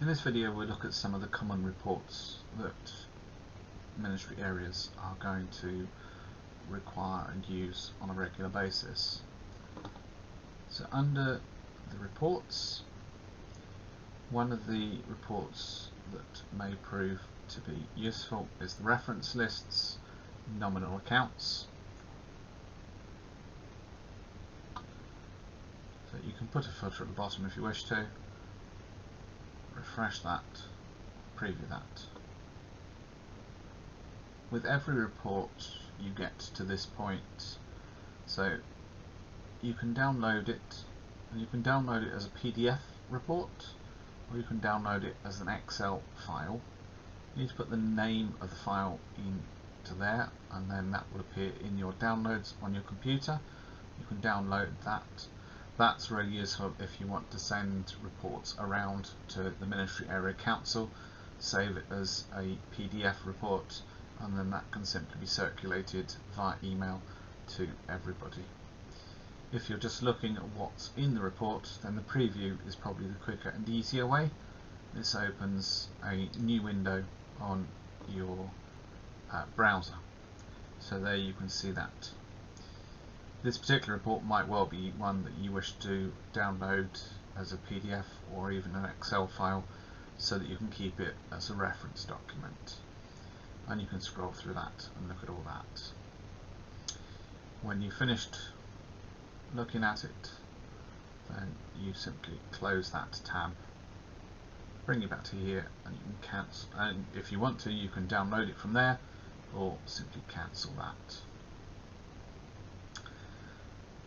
In this video we'll look at some of the common reports that ministry areas are going to require and use on a regular basis. So under the reports, one of the reports that may prove to be useful is the reference lists, nominal accounts. So you can put a footer at the bottom if you wish to. Refresh that, preview that. With every report you get to this point, so you can download it, and you can download it as a PDF report, or you can download it as an Excel file. You need to put the name of the file into there, and then that will appear in your downloads on your computer. You can download that. That's really useful if you want to send reports around to the Ministry Area Council. Save it as a PDF report, and then that can simply be circulated via email to everybody. If you're just looking at what's in the report, then the preview is probably the quicker and easier way. This opens a new window on your browser. So there you can see that. This particular report might well be one that you wish to download as a PDF or even an Excel file so that you can keep it as a reference document. And you can scroll through that and look at all that. When you've finished looking at it, then you simply close that tab, bring it back to here, and you can cancel. And if you want to, you can download it from there or simply cancel that.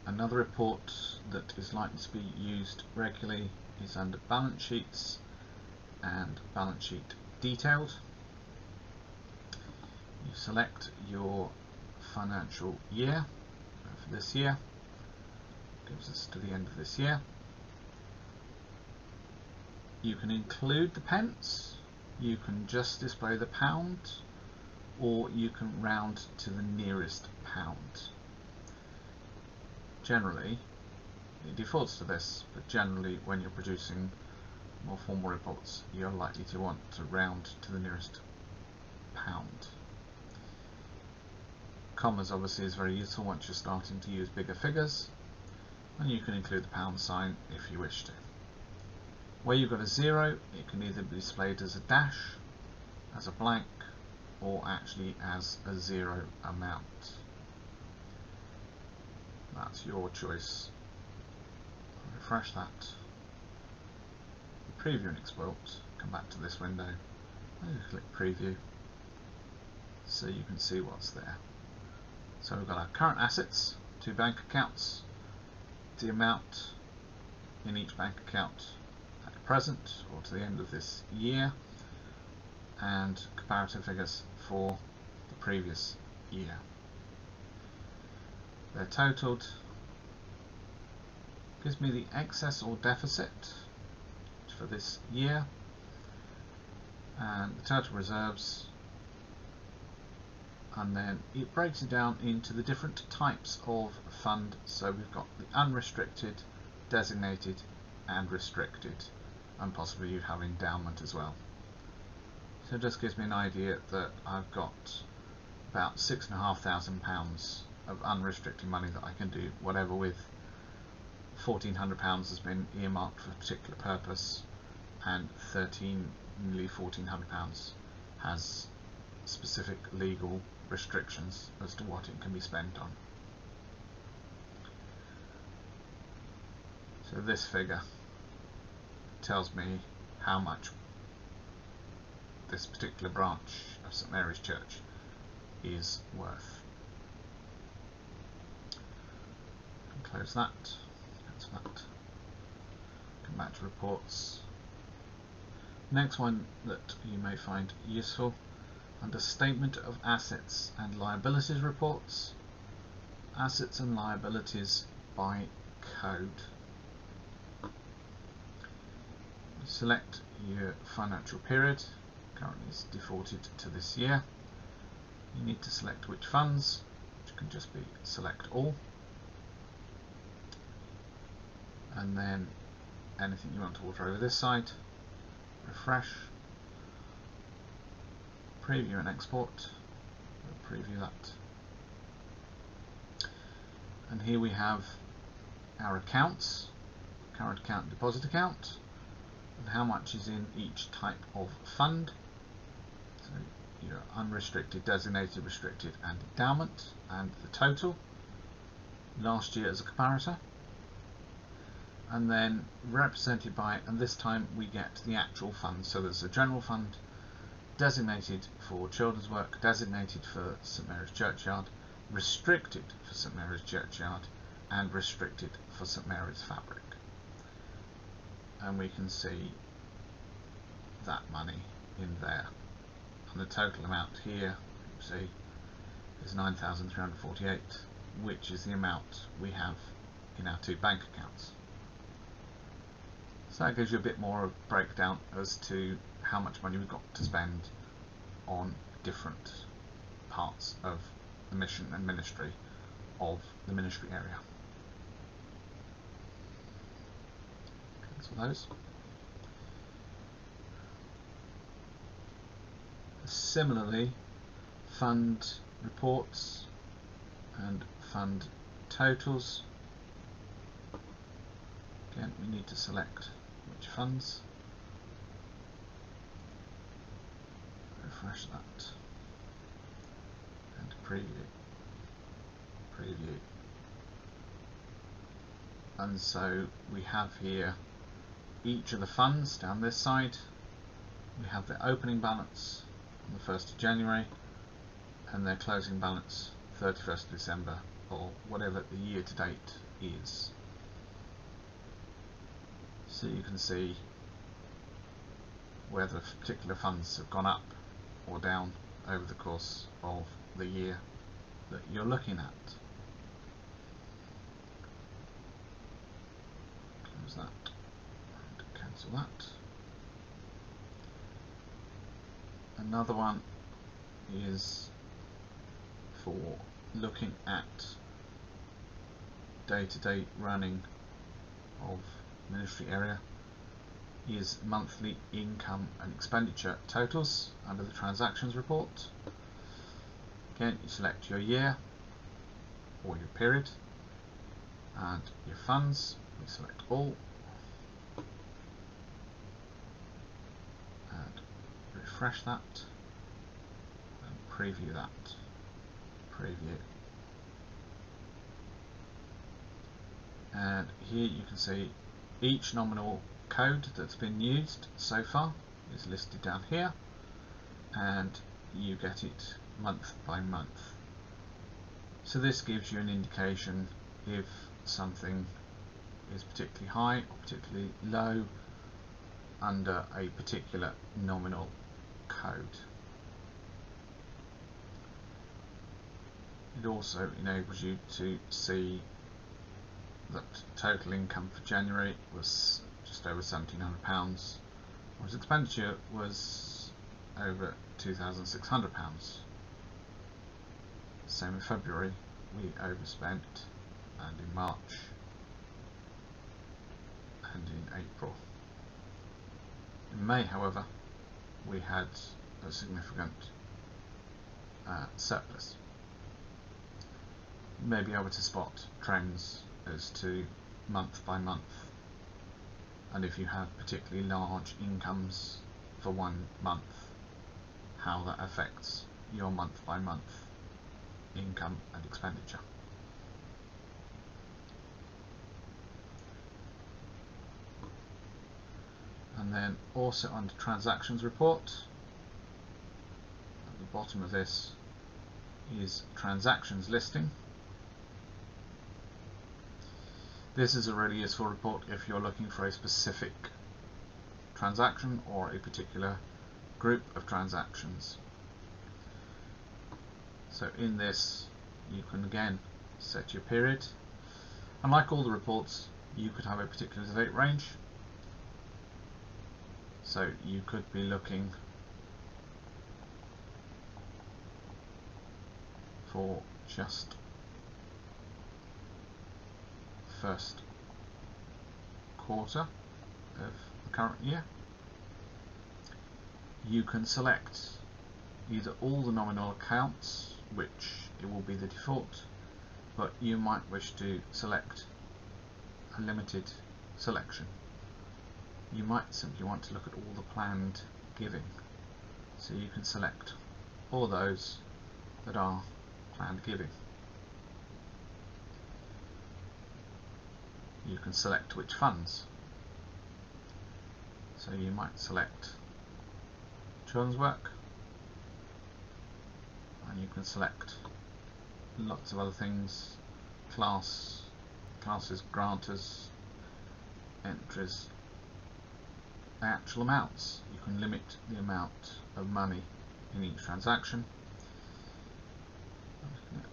Another report that is likely to be used regularly is under balance sheets and balance sheet detailed. You select your financial year for this year, gives us to the end of this year. You can include the pence, you can just display the pound, or you can round to the nearest pound. Generally, it defaults to this, but generally when you're producing more formal reports, you're likely to want to round to the nearest pound. Commas obviously is very useful once you're starting to use bigger figures, and you can include the pound sign if you wish to. Where you've got a zero, it can either be displayed as a dash, as a blank, or actually as a zero amount. That's your choice. Refresh that. Preview and export. Come back to this window and click preview so you can see what's there. So we've got our current assets, 2 bank accounts, the amount in each bank account at present or to the end of this year, and comparative figures for the previous year. They're totaled, gives me the excess or deficit for this year, and the total reserves, and then it breaks it down into the different types of fund. So we've got the unrestricted, designated and restricted, and possibly you have endowment as well. So it just gives me an idea that I've got about £6,500 of unrestricted money that I can do whatever with. £1,400 has been earmarked for a particular purpose, and nearly £1,400 has specific legal restrictions as to what it can be spent on. So this figure tells me how much this particular branch of St Mary's Church is worth. Close that, cancel that, come back to reports. Next one that you may find useful, under Statement of Assets and Liabilities reports, assets and liabilities by code. You select your financial period, currently it's defaulted to this year. You need to select which funds, which can just be select all. And then anything you want to water over this side, refresh, preview and export. We'll preview that. And here we have our accounts, current account, deposit account, and how much is in each type of fund. So your unrestricted, designated, restricted and endowment, and the total last year as a comparator. And then represented by, and this time we get the actual funds. So there's a general fund, designated for children's work, designated for St Mary's Churchyard, restricted for St Mary's Churchyard, and restricted for St Mary's Fabric. And we can see that money in there. And the total amount here, you see, is 9,348, which is the amount we have in our two bank accounts. So that gives you a bit more of a breakdown as to how much money we've got to spend on different parts of the mission and ministry of the ministry area. Cancel those. Similarly, fund reports and fund totals. Again, we need to select which funds. Refresh that and preview. And so we have here each of the funds down this side. We have their opening balance on the 1st of January and their closing balance 31st of December, or whatever the year to date is. So you can see whether particular funds have gone up or down over the course of the year that you're looking at. Close that and cancel that. Another one is for looking at day-to-day running of ministry area, is monthly income and expenditure totals under the transactions report. Again, you select your year or your period and your funds. We select all and refresh that and preview that. Preview. And here you can see each nominal code that's been used so far is listed down here, and you get it month by month. So this gives you an indication if something is particularly high or particularly low under a particular nominal code. It also enables you to see that total income for January was just over £1,700, whereas expenditure was over £2,600. Same in February, we overspent, and in March, and in April. In May, however, we had a significant surplus. You may be able to spot trends as to month by month, and if you have particularly large incomes for 1 month, how that affects your month by month income and expenditure. And then also under transactions report, at the bottom of this is transactions listing. This is a really useful report if you're looking for a specific transaction or a particular group of transactions. So in this you can again set your period, and like all the reports, you could have a particular date range. So you could be looking for just first quarter of the current year, you can select either all the nominal accounts, which it will be the default, but you might wish to select a limited selection. You might simply want to look at all the planned giving, so you can select all those that are planned giving. You can select which funds, so you might select children's work, and you can select lots of other things: classes, grantors, entries, actual amounts. You can limit the amount of money in each transaction. I'm just going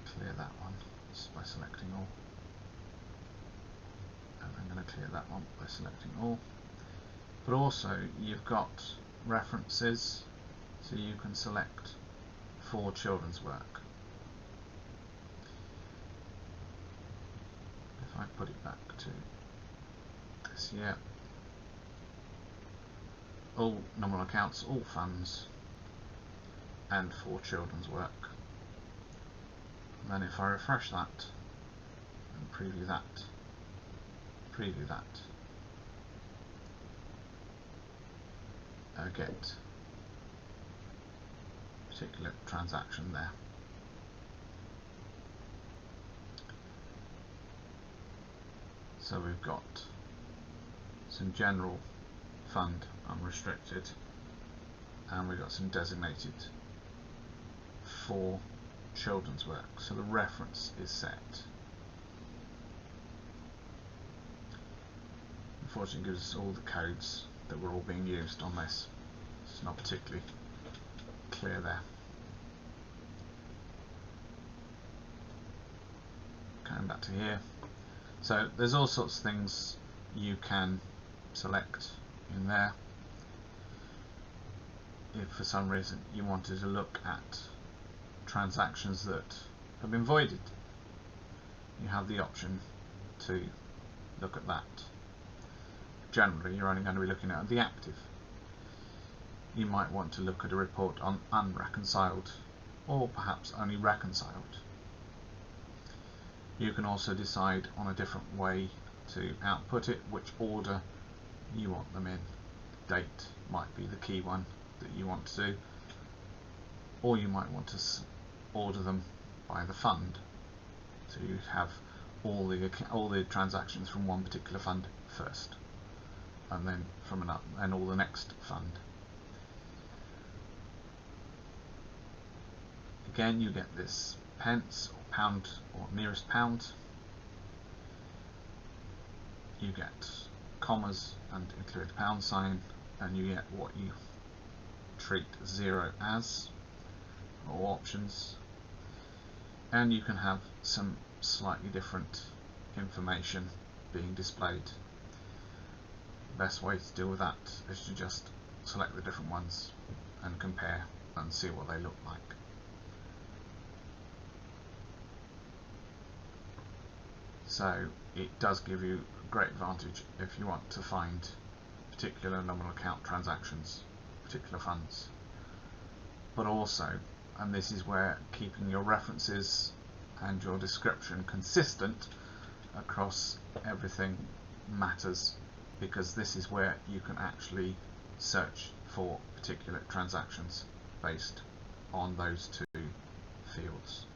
to clear that one just by selecting all, and I'm going to clear that one by selecting all. But also you've got references, so you can select for children's work. If I put it back to this year, all nominal accounts, all funds, and for children's work. And then if I refresh that and preview that, I get a particular transaction there. So we've got some general fund unrestricted, and we've got some designated for children's work, so the reference is set. Unfortunately, it gives us all the codes that were all being used on this. It's not particularly clear there. Coming back to here, so there's all sorts of things you can select in there. If for some reason you wanted to look at transactions that have been voided, you have the option to look at that. Generally, you're only going to be looking at the active. You might want to look at a report on unreconciled, or perhaps only reconciled. You can also decide on a different way to output it, which order you want them in. Date might be the key one that you want to do, or you might want to order them by the fund, so you have all the transactions from one particular fund first, and then from another, and all the next fund. Again, you get this pence or pound or nearest pound. You get commas and include a pound sign, and you get what you treat 0 as, or options. And you can have some slightly different information being displayed. The best way to deal with that is to just select the different ones and compare and see what they look like. So it does give you a great advantage if you want to find particular nominal account transactions, particular funds. But also, and this is where keeping your references and your description consistent across everything matters, because this is where you can actually search for particular transactions based on those two fields.